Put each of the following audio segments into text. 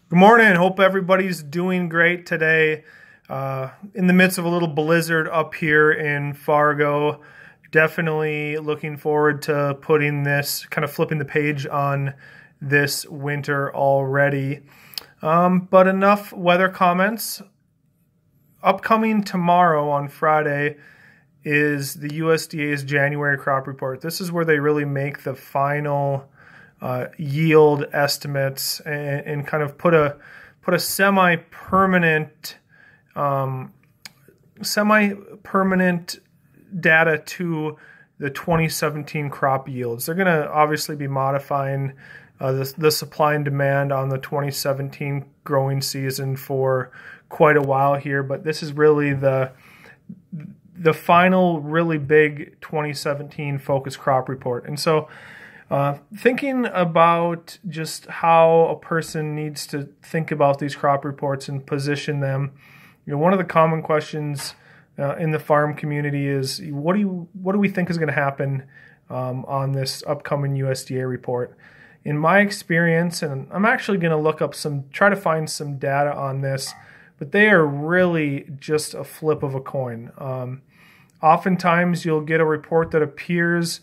Good morning. Hope everybody's doing great today. In the midst of a little blizzard up here in Fargo. Definitely looking forward to putting this, kind of flipping the page on this winter already. But enough weather comments. Upcoming tomorrow on Friday is the USDA's January crop report. This is where they really make the final yield estimates and kind of put a semi-permanent data to the 2017 crop yields. They're going to obviously be modifying the supply and demand on the 2017 growing season for quite a while here, but this is really the final really big 2017 focus crop report. And so thinking about just how a person needs to think about these crop reports and position them, one of the common questions in the farm community is, what do we think is going to happen on this upcoming USDA report? In my experience, and I'm actually going to look up try to find some data on this, but they are really just a flip of a coin. Oftentimes you'll get a report that appears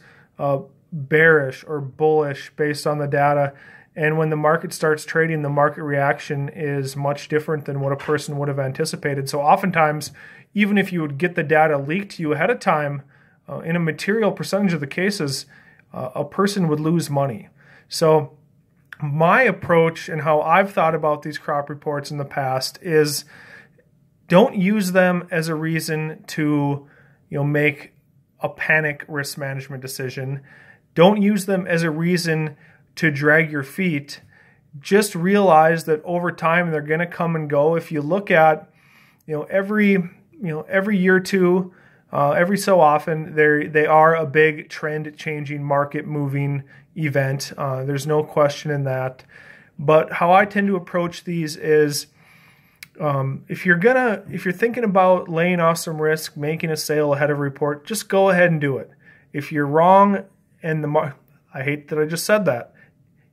bearish or bullish based on the data, and when the market starts trading, the market reaction is much different than what a person would have anticipated. So oftentimes, even if you would get the data leaked to you ahead of time, in a material percentage of the cases, a person would lose money. So my approach and how I've thought about these crop reports in the past is, don't use them as a reason to make a panic risk management decision. Don't use them as a reason to drag your feet. Just realize that over time they're going to come and go. If you look at, every year or two, every so often, they are a big trend-changing, market-moving event. There's no question in that. But how I tend to approach these is, if you're thinking about laying off some risk, making a sale ahead of a report, just go ahead and do it. If you're wrong, I hate that I just said that.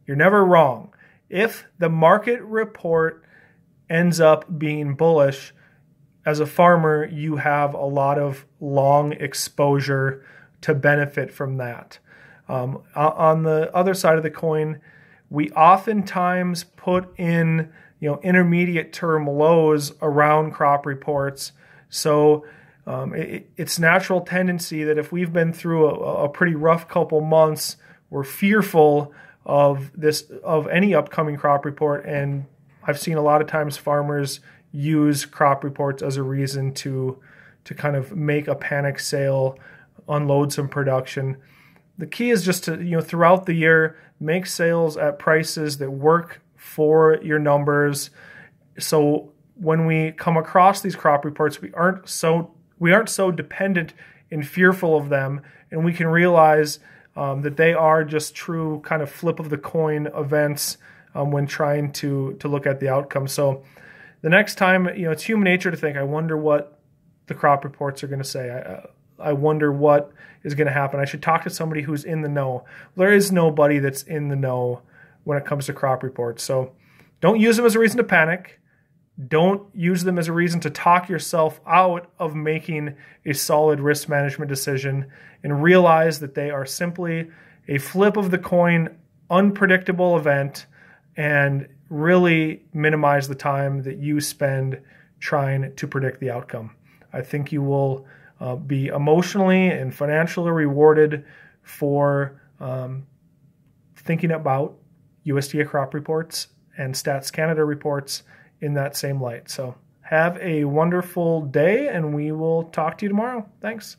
You're never wrong. If the market report ends up being bullish, as a farmer, you have a lot of long exposure to benefit from that. On the other side of the coin, we oftentimes put in intermediate term lows around crop reports. So it's natural tendency that if we've been through a pretty rough couple months, we're fearful of any upcoming crop report. And I've seen a lot of times farmers use crop reports as a reason to kind of make a panic sale, unload some production. The key is just to, throughout the year, make sales at prices that work for your numbers. So when we come across these crop reports, we aren't so dependent and fearful of them, and we can realize that they are just true kind of flip of the coin events when trying to look at the outcome. So the next time, it's human nature to think, I wonder what the crop reports are going to say. I wonder what is going to happen. I should talk to somebody who's in the know. There is nobody that's in the know when it comes to crop reports. So don't use them as a reason to panic. Don't use them as a reason to talk yourself out of making a solid risk management decision, and realize that they are simply a flip of the coin, unpredictable event, and really minimize the time that you spend trying to predict the outcome. I think you will be emotionally and financially rewarded for thinking about USDA crop reports and Stats Canada reports in that same light. So have a wonderful day, and we will talk to you tomorrow. Thanks.